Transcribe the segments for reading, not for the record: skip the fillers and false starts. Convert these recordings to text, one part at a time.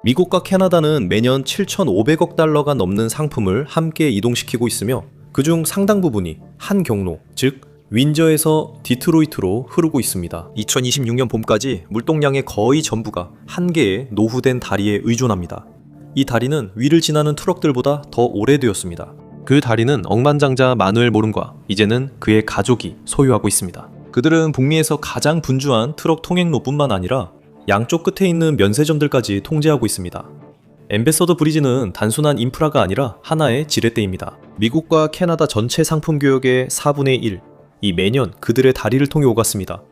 미국과 캐나다는 매년 7,500억 달러가 넘는 상품을 함께 이동시키고 있으며 그중 상당 부분이 한 경로, 즉 윈저에서 디트로이트로 흐르고 있습니다. 2026년 봄까지 물동량의 거의 전부가 한 개의 노후된 다리에 의존합니다. 이 다리는 위를 지나는 트럭들보다 더 오래되었습니다. 그 다리는 억만장자 마누엘 모른과 이제는 그의 가족이 소유하고 있습니다. 그들은 북미에서 가장 분주한 트럭 통행로뿐만 아니라 양쪽 끝에 있는 면세점들까지 통제하고 있습니다. 엠베서더 브리지는 단순한 인프라가 아니라 하나의 지렛대입니다. 미국과 캐나다 전체 상품 교역의 4분의 1, 이 매년 그들의 다리를 통해 오갔습니다.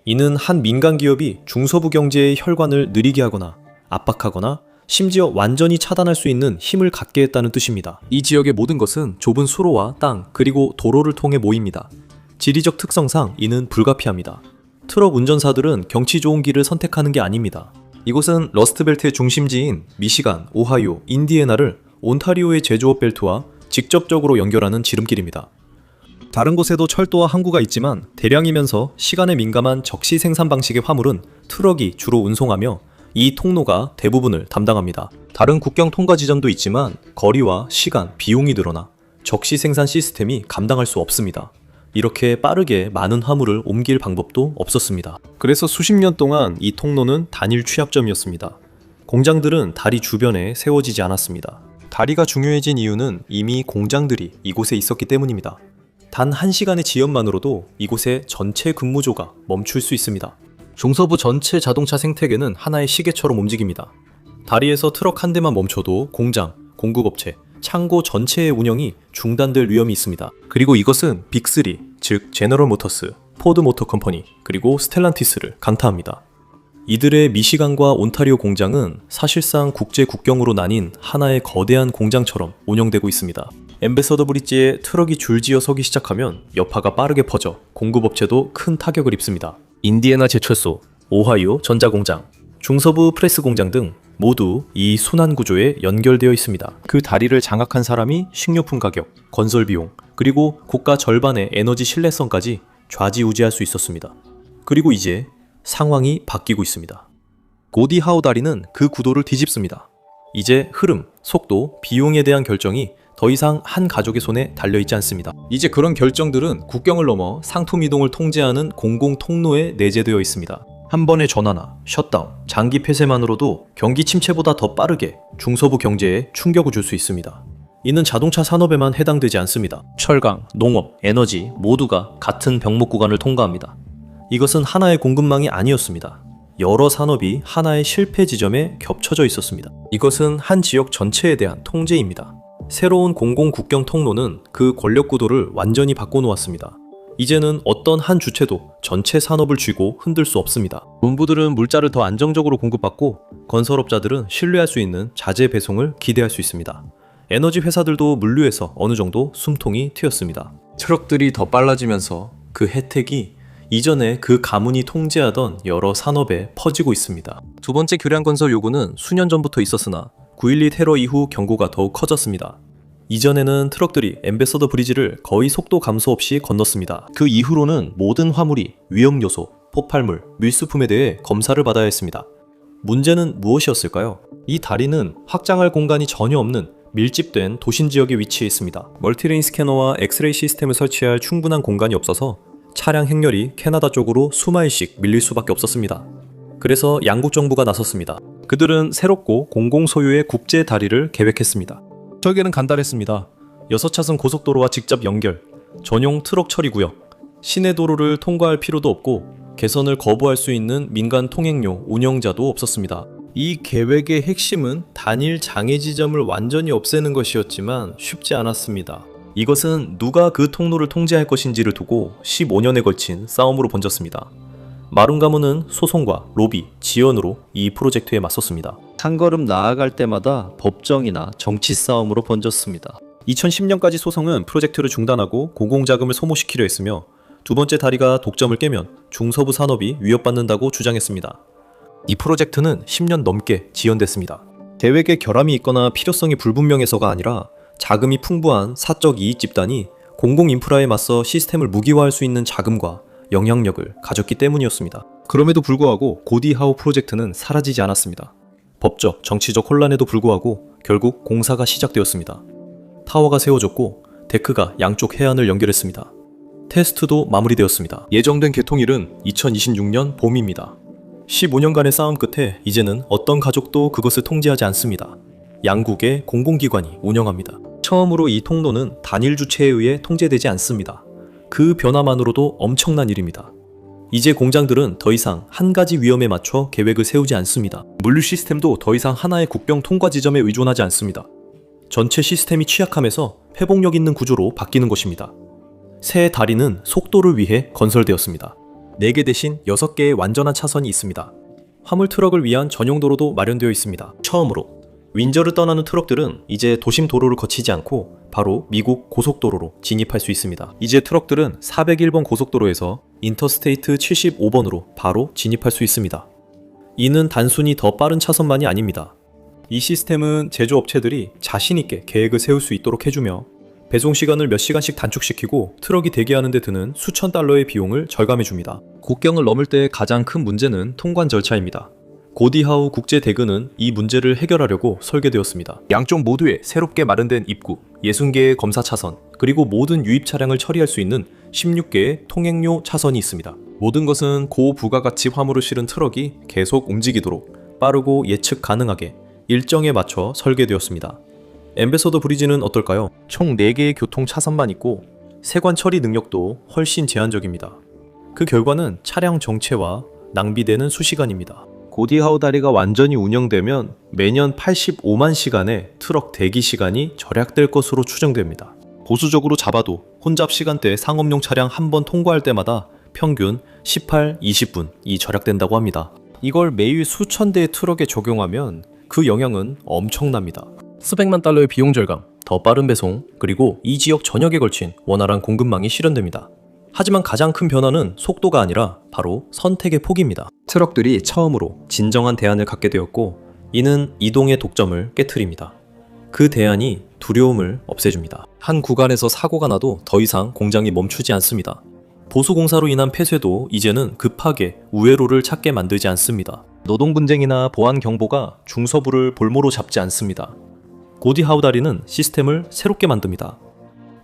이는 한 민간 기업이 중서부 경제의 혈관을 느리게 하거나 압박하거나 심지어 완전히 차단할 수 있는 힘을 갖게 했다는 뜻입니다. 이 지역의 모든 것은 좁은 수로와 땅 그리고 도로를 통해 모입니다. 지리적 특성상 이는 불가피합니다. 트럭 운전사들은 경치 좋은 길을 선택하는 게 아닙니다. 이곳은 러스트벨트의 중심지인 미시간, 오하이오, 인디애나를 온타리오의 제조업 벨트와 직접적으로 연결하는 지름길입니다. 다른 곳에도 철도와 항구가 있지만 대량이면서 시간에 민감한 적시 생산 방식의 화물은 트럭이 주로 운송하며 이 통로가 대부분을 담당합니다. 다른 국경 통과 지점도 있지만 거리와 시간, 비용이 늘어나 적시 생산 시스템이 감당할 수 없습니다. 이렇게 빠르게 많은 화물을 옮길 방법도 없었습니다. 그래서 수십 년 동안 이 통로는 단일 취합점이었습니다. 공장들은 다리 주변에 세워지지 않았습니다. 다리가 중요해진 이유는 이미 공장들이 이곳에 있었기 때문입니다. 단 1시간의 지연만으로도 이곳의 전체 근무조가 멈출 수 있습니다. 중서부 전체 자동차 생태계는 하나의 시계처럼 움직입니다. 다리에서 트럭 한 대만 멈춰도 공장, 공급업체, 창고 전체의 운영이 중단될 위험이 있습니다. 그리고 이것은 빅3, 즉 제너럴 모터스, 포드 모터 컴퍼니, 그리고 스텔란티스를 강타합니다. 이들의 미시간과 온타리오 공장은 사실상 국제 국경으로 나뉜 하나의 거대한 공장처럼 운영되고 있습니다. 엠베서더 브릿지에 트럭이 줄지어 서기 시작하면 여파가 빠르게 퍼져 공급업체도 큰 타격을 입습니다. 인디애나 제철소, 오하이오 전자공장, 중서부 프레스 공장 등 모두 이 순환 구조에 연결되어 있습니다. 그 다리를 장악한 사람이 식료품 가격, 건설 비용, 그리고 국가 절반의 에너지 신뢰성까지 좌지우지할 수 있었습니다. 그리고 이제 상황이 바뀌고 있습니다. 고디 하우 다리는 그 구도를 뒤집습니다. 이제 흐름, 속도, 비용에 대한 결정이 더 이상 한 가족의 손에 달려있지 않습니다. 이제 그런 결정들은 국경을 넘어 상품 이동을 통제하는 공공 통로에 내재되어 있습니다. 한 번의 전화나 셧다운, 장기 폐쇄만으로도 경기 침체보다 더 빠르게 중서부 경제에 충격을 줄 수 있습니다. 이는 자동차 산업에만 해당되지 않습니다. 철강, 농업, 에너지 모두가 같은 병목 구간을 통과합니다. 이것은 하나의 공급망이 아니었습니다. 여러 산업이 하나의 실패 지점에 겹쳐져 있었습니다. 이것은 한 지역 전체에 대한 통제입니다. 새로운 공공 국경 통로는 그 권력 구도를 완전히 바꿔놓았습니다. 이제는 어떤 한 주체도 전체 산업을 쥐고 흔들 수 없습니다. 농부들은 물자를 더 안정적으로 공급받고 건설업자들은 신뢰할 수 있는 자재 배송을 기대할 수 있습니다. 에너지 회사들도 물류에서 어느 정도 숨통이 트였습니다. 트럭들이 더 빨라지면서 그 혜택이 이전에 그 가문이 통제하던 여러 산업에 퍼지고 있습니다. 두 번째 교량 건설 요구는 수년 전부터 있었으나 9.12 테러 이후 경고가 더욱 커졌습니다. 이전에는 트럭들이 엠베서더 브리지를 거의 속도 감소 없이 건넜습니다. 그 이후로는 모든 화물이 위험 요소, 폭발물, 밀수품에 대해 검사를 받아야 했습니다. 문제는 무엇이었을까요? 이 다리는 확장할 공간이 전혀 없는 밀집된 도심 지역에 위치해 있습니다. 멀티레인 스캐너와 엑스레이 시스템을 설치할 충분한 공간이 없어서 차량 행렬이 캐나다 쪽으로 수마일씩 밀릴 수밖에 없었습니다. 그래서 양국 정부가 나섰습니다. 그들은 새롭고 공공 소유의 국제 다리를 계획했습니다. 설계는 간단했습니다. 6차선 고속도로와 직접 연결, 전용 트럭 처리 구역, 시내 도로를 통과할 필요도 없고 개선을 거부할 수 있는 민간 통행료 운영자도 없었습니다. 이 계획의 핵심은 단일 장애 지점을 완전히 없애는 것이었지만 쉽지 않았습니다. 이것은 누가 그 통로를 통제할 것인지를 두고 15년에 걸친 싸움으로 번졌습니다. 마룬 가문은 소송과 로비, 지연으로 이 프로젝트에 맞섰습니다. 한 걸음 나아갈 때마다 법정이나 정치 싸움으로 번졌습니다. 2010년까지 소송은 프로젝트를 중단하고 공공자금을 소모시키려 했으며 두 번째 다리가 독점을 깨면 중서부 산업이 위협받는다고 주장했습니다. 이 프로젝트는 10년 넘게 지연됐습니다. 계획에 결함이 있거나 필요성이 불분명해서가 아니라 자금이 풍부한 사적 이익 집단이 공공 인프라에 맞서 시스템을 무기화할 수 있는 자금과 영향력을 가졌기 때문이었습니다. 그럼에도 불구하고 고디 하우 프로젝트는 사라지지 않았습니다. 법적, 정치적 혼란에도 불구하고 결국 공사가 시작되었습니다. 타워가 세워졌고 데크가 양쪽 해안을 연결했습니다. 테스트도 마무리되었습니다. 예정된 개통일은 2026년 봄입니다. 15년간의 싸움 끝에 이제는 어떤 가족도 그것을 통제하지 않습니다. 양국의 공공기관이 운영합니다. 처음으로 이 통로는 단일 주체에 의해 통제되지 않습니다. 그 변화만으로도 엄청난 일입니다. 이제 공장들은 더 이상 한 가지 위험에 맞춰 계획을 세우지 않습니다. 물류 시스템도 더 이상 하나의 국경 통과 지점에 의존하지 않습니다. 전체 시스템이 취약하면서 회복력 있는 구조로 바뀌는 것입니다. 새 다리는 속도를 위해 건설되었습니다. 4개 대신 6개의 완전한 차선이 있습니다. 화물 트럭을 위한 전용 도로도 마련되어 있습니다. 처음으로 윈저를 떠나는 트럭들은 이제 도심 도로를 거치지 않고 바로 미국 고속도로로 진입할 수 있습니다. 이제 트럭들은 401번 고속도로에서 인터스테이트 75번으로 바로 진입할 수 있습니다. 이는 단순히 더 빠른 차선만이 아닙니다. 이 시스템은 제조업체들이 자신있게 계획을 세울 수 있도록 해주며 배송 시간을 몇 시간씩 단축시키고 트럭이 대기하는 데 드는 수천 달러의 비용을 절감해줍니다. 국경을 넘을 때의 가장 큰 문제는 통관 절차입니다. 고디하우 국제대교는 이 문제를 해결하려고 설계되었습니다. 양쪽 모두에 새롭게 마련된 입구, 60개의 검사 차선, 그리고 모든 유입 차량을 처리할 수 있는 16개의 통행료 차선이 있습니다. 모든 것은 고부가가치 화물을 실은 트럭이 계속 움직이도록 빠르고 예측 가능하게 일정에 맞춰 설계되었습니다. 엠베서더 브리지는 어떨까요? 총 4개의 교통 차선만 있고 세관 처리 능력도 훨씬 제한적입니다. 그 결과는 차량 정체와 낭비되는 수시간입니다. 고디하우 다리가 완전히 운영되면 매년 85만 시간의 트럭 대기 시간이 절약될 것으로 추정됩니다. 보수적으로 잡아도 혼잡 시간대 상업용 차량 한 번 통과할 때마다 평균 18, 20분이 절약된다고 합니다. 이걸 매일 수천 대의 트럭에 적용하면 그 영향은 엄청납니다. 수백만 달러의 비용 절감, 더 빠른 배송, 그리고 이 지역 전역에 걸친 원활한 공급망이 실현됩니다. 하지만 가장 큰 변화는 속도가 아니라 바로 선택의 폭입니다. 트럭들이 처음으로 진정한 대안을 갖게 되었고 이는 이동의 독점을 깨트립니다. 그 대안이 두려움을 없애줍니다. 한 구간에서 사고가 나도 더 이상 공장이 멈추지 않습니다. 보수공사로 인한 폐쇄도 이제는 급하게 우회로를 찾게 만들지 않습니다. 노동 분쟁이나 보안 경보가 중서부를 볼모로 잡지 않습니다. 고디하우 다리는 시스템을 새롭게 만듭니다.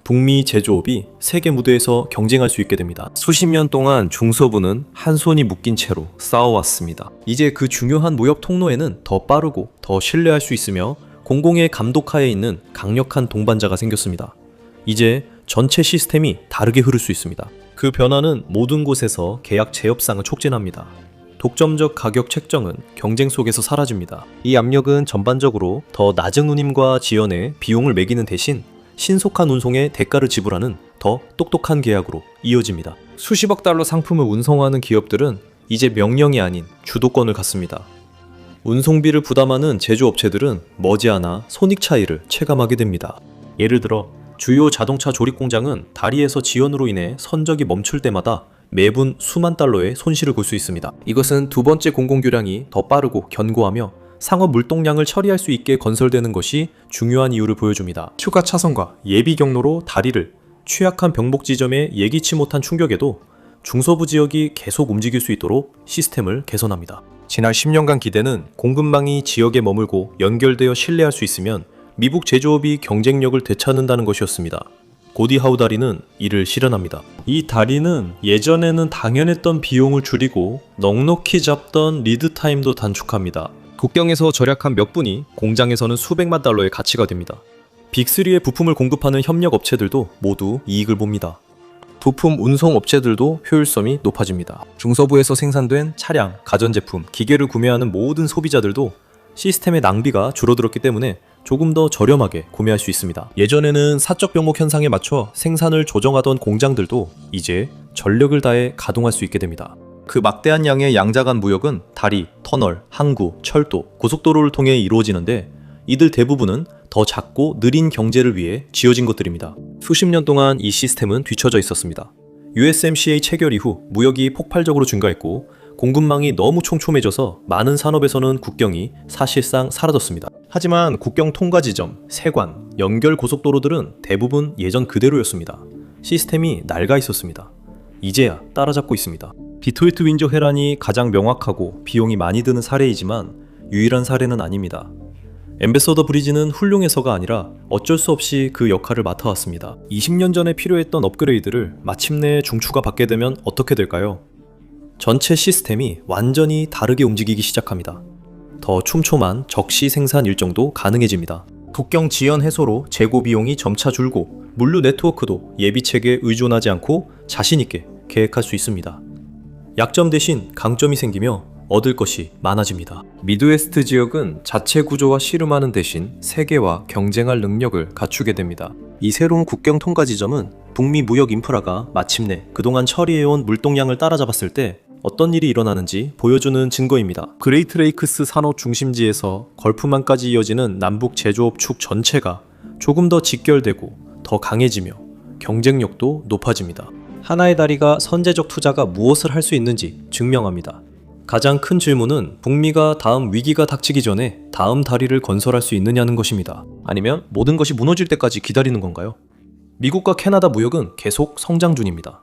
북미 제조업이 세계 무대에서 경쟁할 수 있게 됩니다. 수십 년 동안 중서부는 한 손이 묶인 채로 싸워왔습니다. 이제 그 중요한 무역 통로에는 더 빠르고 더 신뢰할 수 있으며 공공의 감독하에 있는 강력한 동반자가 생겼습니다. 이제 전체 시스템이 다르게 흐를 수 있습니다. 그 변화는 모든 곳에서 계약 재협상을 촉진합니다. 독점적 가격 책정은 경쟁 속에서 사라집니다. 이 압력은 전반적으로 더 낮은 운임과 지연에 비용을 매기는 대신 신속한 운송에 대가를 지불하는 더 똑똑한 계약으로 이어집니다. 수십억 달러 상품을 운송하는 기업들은 이제 명령이 아닌 주도권을 갖습니다. 운송비를 부담하는 제조업체들은 머지않아 손익 차이를 체감하게 됩니다. 예를 들어 주요 자동차 조립 공장은 다리에서 지연으로 인해 선적이 멈출 때마다 매분 수만 달러의 손실을 볼 수 있습니다. 이것은 두 번째 공공교량이 더 빠르고 견고하며 상업 물동량을 처리할 수 있게 건설되는 것이 중요한 이유를 보여줍니다. 추가 차선과 예비 경로로 다리를 취약한 병목 지점에 예기치 못한 충격에도 중서부 지역이 계속 움직일 수 있도록 시스템을 개선합니다. 지난 10년간 기대는 공급망이 지역에 머물고 연결되어 신뢰할 수 있으면 미국 제조업이 경쟁력을 되찾는다는 것이었습니다. 고디하우 다리는 이를 실현합니다. 이 다리는 예전에는 당연했던 비용을 줄이고 넉넉히 잡던 리드 타임도 단축합니다. 국경에서 절약한 몇 분이 공장에서는 수백만 달러의 가치가 됩니다. 빅3의 부품을 공급하는 협력 업체들도 모두 이익을 봅니다. 부품 운송 업체들도 효율성이 높아집니다. 중서부에서 생산된 차량, 가전제품, 기계를 구매하는 모든 소비자들도 시스템의 낭비가 줄어들었기 때문에 조금 더 저렴하게 구매할 수 있습니다. 예전에는 사적 병목 현상에 맞춰 생산을 조정하던 공장들도 이제 전력을 다해 가동할 수 있게 됩니다. 그 막대한 양의 양자간 무역은 다리, 터널, 항구, 철도, 고속도로를 통해 이루어지는데 이들 대부분은 더 작고 느린 경제를 위해 지어진 것들입니다. 수십 년 동안 이 시스템은 뒤처져 있었습니다. USMCA 체결 이후 무역이 폭발적으로 증가했고 공급망이 너무 촘촘해져서 많은 산업에서는 국경이 사실상 사라졌습니다. 하지만 국경 통과 지점, 세관, 연결 고속도로들은 대부분 예전 그대로였습니다. 시스템이 낡아 있었습니다. 이제야 따라잡고 있습니다. 디트로이트 윈저 회란이 가장 명확하고 비용이 많이 드는 사례이지만 유일한 사례는 아닙니다. 앰베서더 브리지는 훌륭해서가 아니라 어쩔 수 없이 그 역할을 맡아왔습니다. 20년 전에 필요했던 업그레이드를 마침내 중추가 받게 되면 어떻게 될까요? 전체 시스템이 완전히 다르게 움직이기 시작합니다. 더 촘촘한 적시 생산 일정도 가능해집니다. 국경 지연 해소로 재고 비용이 점차 줄고 물류 네트워크도 예비책에 의존하지 않고 자신있게 계획할 수 있습니다. 약점 대신 강점이 생기며 얻을 것이 많아집니다. 미드웨스트 지역은 자체 구조와 씨름하는 대신 세계와 경쟁할 능력을 갖추게 됩니다. 이 새로운 국경 통과 지점은 북미 무역 인프라가 마침내 그동안 처리해온 물동량을 따라잡았을 때 어떤 일이 일어나는지 보여주는 증거입니다. 그레이트 레이크스 산업 중심지에서 걸프만까지 이어지는 남북 제조업 축 전체가 조금 더 직결되고 더 강해지며 경쟁력도 높아집니다. 하나의 다리가 선제적 투자가 무엇을 할 수 있는지 증명합니다. 가장 큰 질문은 북미가 다음 위기가 닥치기 전에 다음 다리를 건설할 수 있느냐는 것입니다. 아니면 모든 것이 무너질 때까지 기다리는 건가요? 미국과 캐나다 무역은 계속 성장 중입니다.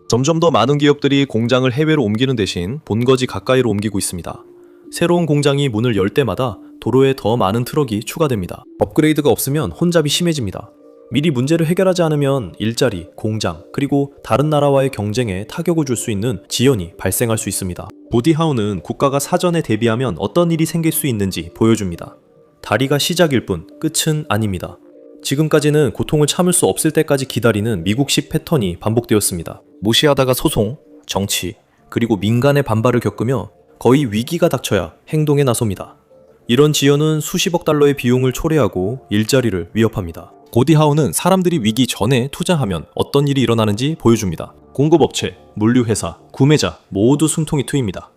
점점 더 많은 기업들이 공장을 해외로 옮기는 대신 본거지 가까이로 옮기고 있습니다. 새로운 공장이 문을 열 때마다 도로에 더 많은 트럭이 추가됩니다. 업그레이드가 없으면 혼잡이 심해집니다. 미리 문제를 해결하지 않으면 일자리, 공장, 그리고 다른 나라와의 경쟁에 타격을 줄 수 있는 지연이 발생할 수 있습니다. 고디 하우는 국가가 사전에 대비하면 어떤 일이 생길 수 있는지 보여줍니다. 다리가 시작일 뿐 끝은 아닙니다. 지금까지는 고통을 참을 수 없을 때까지 기다리는 미국식 패턴이 반복되었습니다. 무시하다가 소송, 정치, 그리고 민간의 반발을 겪으며 거의 위기가 닥쳐야 행동에 나섭니다. 이런 지연은 수십억 달러의 비용을 초래하고 일자리를 위협합니다. 고디 하우는 사람들이 위기 전에 투자하면 어떤 일이 일어나는지 보여줍니다. 공급업체, 물류회사, 구매자 모두 숨통이 트입니다.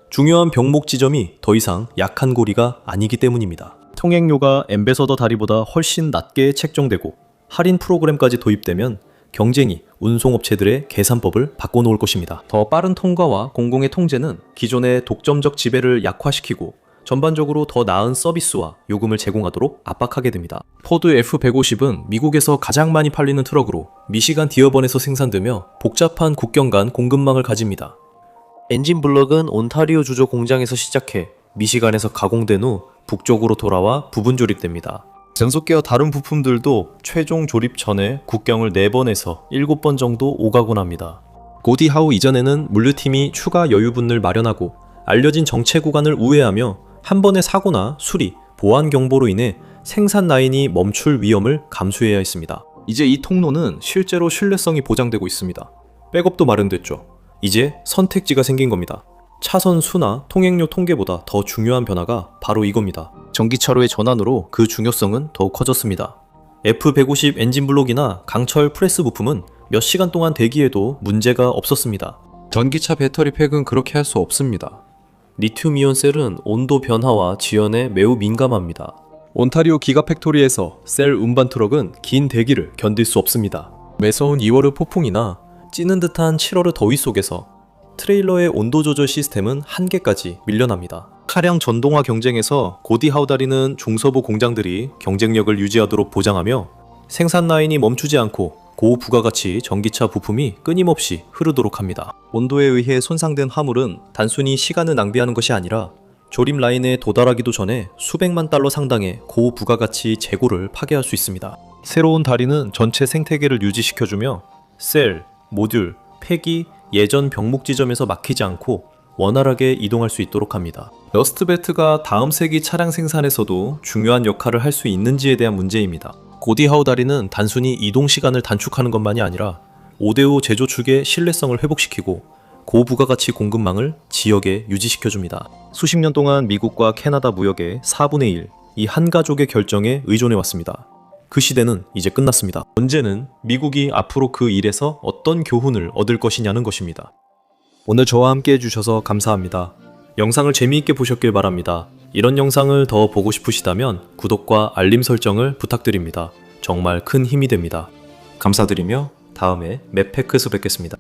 중요한 병목 지점이 더 이상 약한 고리가 아니기 때문입니다. 통행료가 앰베서더 다리보다 훨씬 낮게 책정되고 할인 프로그램까지 도입되면 경쟁이 운송업체들의 계산법을 바꿔놓을 것입니다. 더 빠른 통과와 공공의 통제는 기존의 독점적 지배를 약화시키고 전반적으로 더 나은 서비스와 요금을 제공하도록 압박하게 됩니다. 포드 F-150은 미국에서 가장 많이 팔리는 트럭으로 미시간 디어번에서 생산되며 복잡한 국경 간 공급망을 가집니다. 엔진 블럭은 온타리오 주조 공장에서 시작해 미시간에서 가공된 후 북쪽으로 돌아와 부분 조립됩니다. 전속계와 다른 부품들도 최종 조립 전에 국경을 4번에서 7번 정도 오가곤 합니다. 고디 하우 이전에는 물류팀이 추가 여유분을 마련하고 알려진 정체 구간을 우회하며 한 번의 사고나 수리, 보안 경보로 인해 생산 라인이 멈출 위험을 감수해야 했습니다. 이제 이 통로는 실제로 신뢰성이 보장되고 있습니다. 백업도 마련됐죠. 이제 선택지가 생긴 겁니다. 차선 수나 통행료 통계보다 더 중요한 변화가 바로 이겁니다. 전기차로의 전환으로 그 중요성은 더욱 커졌습니다. F-150 엔진 블록이나 강철 프레스 부품은 몇 시간 동안 대기해도 문제가 없었습니다. 전기차 배터리 팩은 그렇게 할 수 없습니다. 리튬이온 셀은 온도 변화와 지연에 매우 민감합니다. 온타리오 기가팩토리에서 셀 운반 트럭은 긴 대기를 견딜 수 없습니다. 매서운 2월의 폭풍이나 찌는 듯한 7월의 더위 속에서 트레일러의 온도 조절 시스템은 한계까지 밀려납니다. 차량 전동화 경쟁에서 고디 하우 다리는 중서부 공장들이 경쟁력을 유지하도록 보장하며 생산 라인이 멈추지 않고 고부가가치 전기차 부품이 끊임없이 흐르도록 합니다. 온도에 의해 손상된 화물은 단순히 시간을 낭비하는 것이 아니라 조립 라인에 도달하기도 전에 수백만 달러 상당의 고부가가치 재고를 파괴할 수 있습니다. 새로운 다리는 전체 생태계를 유지시켜주며 셀, 모듈, 팩이 예전 병목 지점에서 막히지 않고 원활하게 이동할 수 있도록 합니다. 러스트벨트가 다음 세기 차량 생산에서도 중요한 역할을 할 수 있는지에 대한 문제입니다. 고디 하우 다리는 단순히 이동 시간을 단축하는 것만이 아니라 5대5 제조 축의 신뢰성을 회복시키고 고부가가치 공급망을 지역에 유지시켜줍니다. 수십 년 동안 미국과 캐나다 무역의 4분의 1, 이 한 가족의 결정에 의존해왔습니다. 그 시대는 이제 끝났습니다. 문제는 미국이 앞으로 그 일에서 어떤 교훈을 얻을 것이냐는 것입니다. 오늘 저와 함께 해주셔서 감사합니다. 영상을 재미있게 보셨길 바랍니다. 이런 영상을 더 보고 싶으시다면 구독과 알림 설정을 부탁드립니다. 정말 큰 힘이 됩니다. 감사드리며 다음에 맵패크에서 뵙겠습니다.